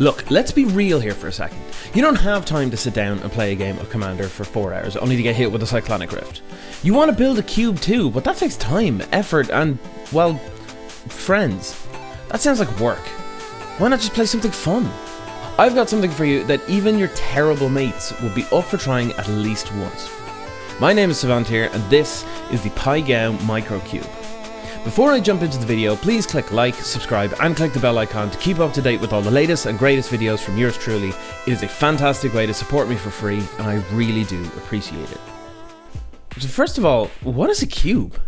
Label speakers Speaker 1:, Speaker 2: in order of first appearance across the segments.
Speaker 1: Look, let's be real here for a second. You don't have time to sit down and play a game of Commander for 4 hours only to get hit with a Cyclonic Rift. You want to build a cube too, but that takes time, effort and, well, friends. That sounds like work. Why not just play something fun? I've got something for you that even your terrible mates will be up for trying at least once. My name is Savant here, and this is the Pygao Microcube. Before I jump into the video, please click like, subscribe and click the bell icon to keep up to date with all the latest and greatest videos from yours truly. It is a fantastic way to support me for free and I really do appreciate it. So first of all, what is a cube?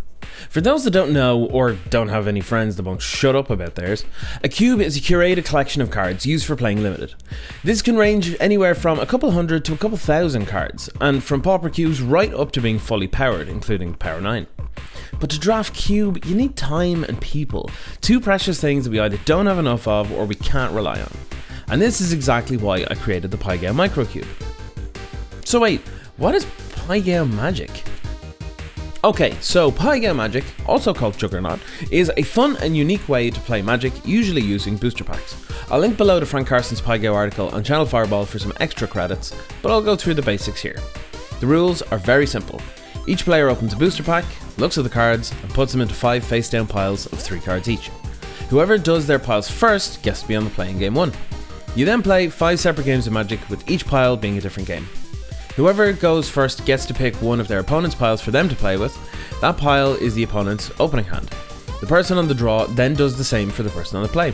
Speaker 1: For those that don't know or don't have any friends that won't shut up about theirs, a cube is a curated collection of cards used for playing limited. This can range anywhere from a couple hundred to a couple thousand cards, and from Pauper cubes right up to being fully powered, including Power 9. But to draft cube, you need time and people, two precious things that we either don't have enough of or we can't rely on. And this is exactly why I created the Pygao Microcube. So wait, what is Pygao Magic? Okay, so Pygao Magic, also called Juggernaut, is a fun and unique way to play Magic, usually using booster packs. I'll link below to Frank Carson's Pygao article on Channel Fireball for some extra credits, but I'll go through the basics here. The rules are very simple. Each player opens a booster pack, looks at the cards, and puts them into 5 face-down piles of 3 cards each. Whoever does their piles first gets to be on the play in game 1. You then play 5 separate games of Magic, with each pile being a different game. Whoever goes first gets to pick one of their opponent's piles for them to play with. That pile is the opponent's opening hand. The person on the draw then does the same for the person on the play.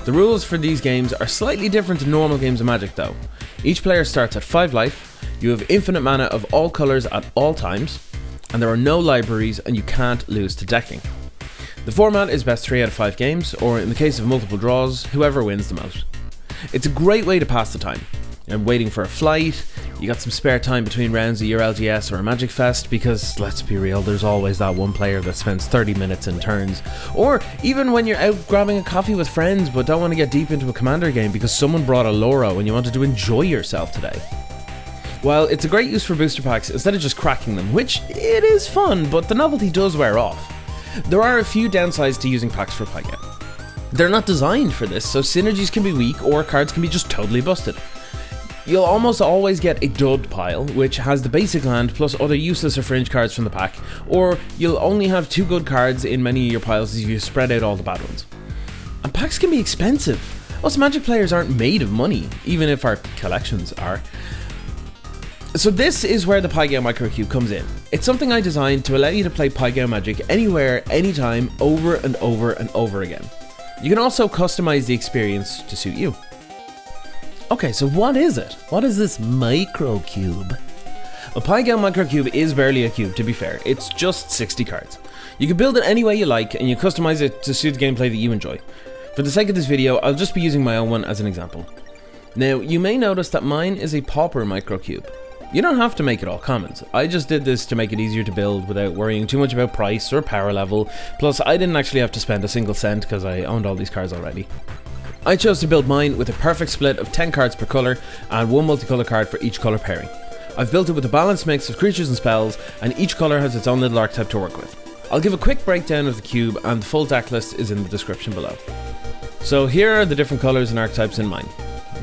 Speaker 1: The rules for these games are slightly different to normal games of Magic though. Each player starts at 5 life, you have infinite mana of all colours at all times, and there are no libraries and you can't lose to decking. The format is best 3 out of 5 games, or in the case of multiple draws, whoever wins the most. It's a great way to pass the time. You're waiting for a flight, you got some spare time between rounds of your LGS or a Magic Fest, because let's be real, there's always that one player that spends 30 minutes in turns. Or even when you're out grabbing a coffee with friends but don't want to get deep into a Commander game because someone brought a Loro and you wanted to enjoy yourself today. While it's a great use for booster packs instead of just cracking them, which it is fun, but the novelty does wear off. There are a few downsides to using packs for Pygao. They're not designed for this, so synergies can be weak or cards can be just totally busted. You'll almost always get a dud pile, which has the basic land plus other useless or fringe cards from the pack, or you'll only have 2 good cards in many of your piles if you spread out all the bad ones. And packs can be expensive. Us Magic players aren't made of money, even if our collections are. So this is where the Pygao Microcube comes in. It's something I designed to allow you to play Pygao Magic anywhere, anytime, over and over and over again. You can also customize the experience to suit you. Okay, so what is it? What is this Microcube? A Pygao Microcube is barely a cube, to be fair. It's just 60 cards. You can build it any way you like, and you customize it to suit the gameplay that you enjoy. For the sake of this video, I'll just be using my own one as an example. Now, you may notice that mine is a Pauper Microcube. You don't have to make it all commons. I just did this to make it easier to build without worrying too much about price or power level, plus I didn't actually have to spend a single cent because I owned all these cards already. I chose to build mine with a perfect split of 10 cards per colour and 1 multicolour card for each colour pairing. I've built it with a balanced mix of creatures and spells, and each colour has its own little archetype to work with. I'll give a quick breakdown of the cube, and the full deck list is in the description below. So here are the different colours and archetypes in mine.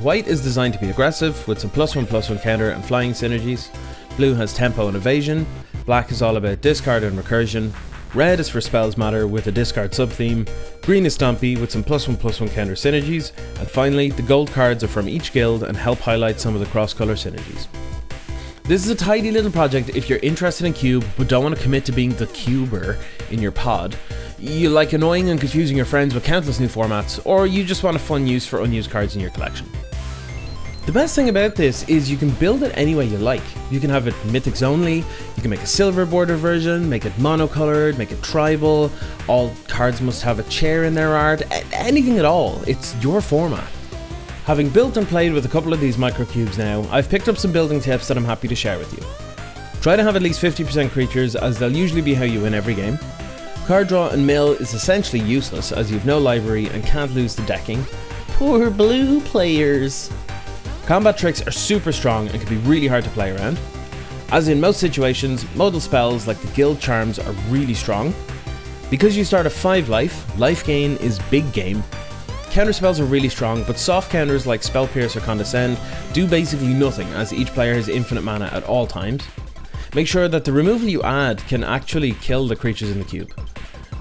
Speaker 1: White is designed to be aggressive, with some +1/+1 counter and flying synergies. Blue has tempo and evasion. Black is all about discard and recursion. Red is for spells matter with a discard sub-theme. Green is stompy with some +1/+1 counter synergies. And finally, the gold cards are from each guild and help highlight some of the cross-colour synergies. This is a tidy little project if you're interested in cube but don't want to commit to being the cuber in your pod. You like annoying and confusing your friends with countless new formats, or you just want a fun use for unused cards in your collection. The best thing about this is you can build it any way you like. You can have it mythics only, you can make a silver border version, make it monocolored, make it tribal, all cards must have a chair in their art, anything at all, it's your format. Having built and played with a couple of these microcubes now, I've picked up some building tips that I'm happy to share with you. Try to have at least 50% creatures, as they'll usually be how you win every game. Card draw and mill is essentially useless as you've no library and can't lose to decking. Poor blue players. Combat tricks are super strong and can be really hard to play around. As in most situations, modal spells like the guild charms are really strong. Because you start at 5 life, life gain is big game. Counter spells are really strong, but soft counters like Spell Pierce or Condescend do basically nothing, as each player has infinite mana at all times. Make sure that the removal you add can actually kill the creatures in the cube.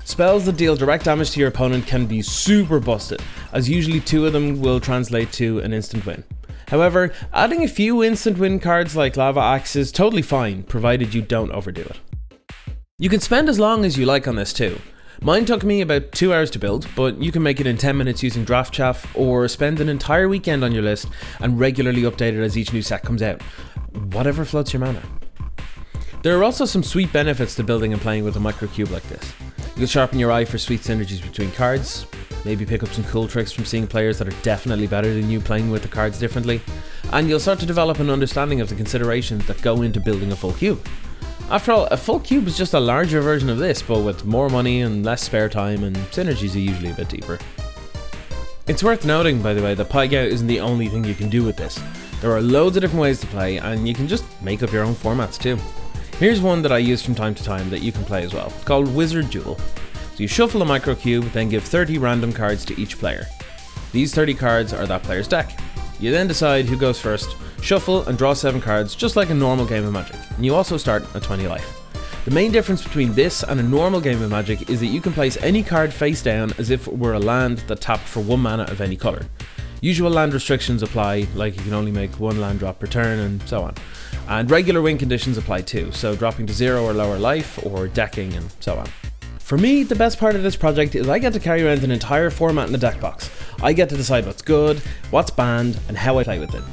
Speaker 1: Spells that deal direct damage to your opponent can be super busted, as usually 2 of them will translate to an instant win. However, adding a few instant win cards like Lava Axe is totally fine, provided you don't overdo it. You can spend as long as you like on this too. Mine took me about 2 hours to build, but you can make it in 10 minutes using Draft Chaff, or spend an entire weekend on your list and regularly update it as each new set comes out. Whatever floats your manner. There are also some sweet benefits to building and playing with a microcube like this. You'll sharpen your eye for sweet synergies between cards, maybe pick up some cool tricks from seeing players that are definitely better than you playing with the cards differently, and you'll start to develop an understanding of the considerations that go into building a full cube. After all, a full cube is just a larger version of this, but with more money and less spare time, and synergies are usually a bit deeper. It's worth noting, by the way, that Paigout isn't the only thing you can do with this. There are loads of different ways to play, and you can just make up your own formats too. Here's one that I use from time to time that you can play as well. It's called Wizard Duel. So you shuffle a microcube, then give 30 random cards to each player. These 30 cards are that player's deck. You then decide who goes first, shuffle and draw 7 cards just like a normal game of Magic, and you also start at 20 life. The main difference between this and a normal game of Magic is that you can place any card face down as if it were a land that tapped for 1 mana of any colour. Usual land restrictions apply, like you can only make 1 land drop per turn and so on. And regular win conditions apply too, so dropping to 0 or lower life, or decking and so on. For me, the best part of this project is I get to carry around an entire format in the deck box. I get to decide what's good, what's banned, and how I play with it.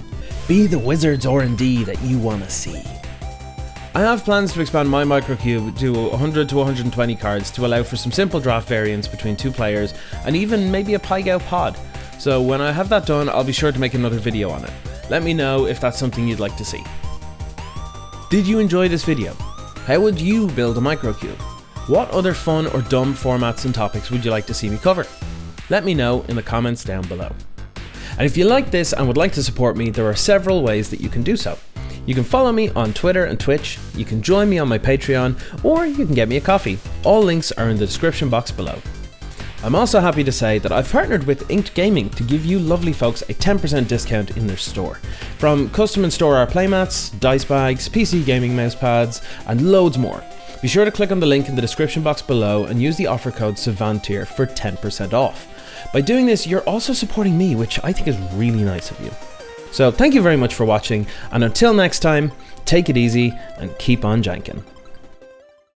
Speaker 1: Be the Wizard's R&D that you want to see. I have plans to expand my microcube to 100 to 120 cards to allow for some simple draft variants between 2 players, and even maybe a Paigout pod. So when I have that done, I'll be sure to make another video on it. Let me know if that's something you'd like to see. Did you enjoy this video? How would you build a microcube? What other fun or dumb formats and topics would you like to see me cover? Let me know in the comments down below. And if you like this and would like to support me, there are several ways that you can do so. You can follow me on Twitter and Twitch, you can join me on my Patreon, or you can get me a coffee. All links are in the description box below. I'm also happy to say that I've partnered with Inked Gaming to give you lovely folks a 10% discount in their store. From custom and store art playmats, dice bags, PC gaming mousepads, and loads more. Be sure to click on the link in the description box below and use the offer code SAVANTIER for 10% off. By doing this, you're also supporting me, which I think is really nice of you. So thank you very much for watching, and until next time, take it easy and keep on janking.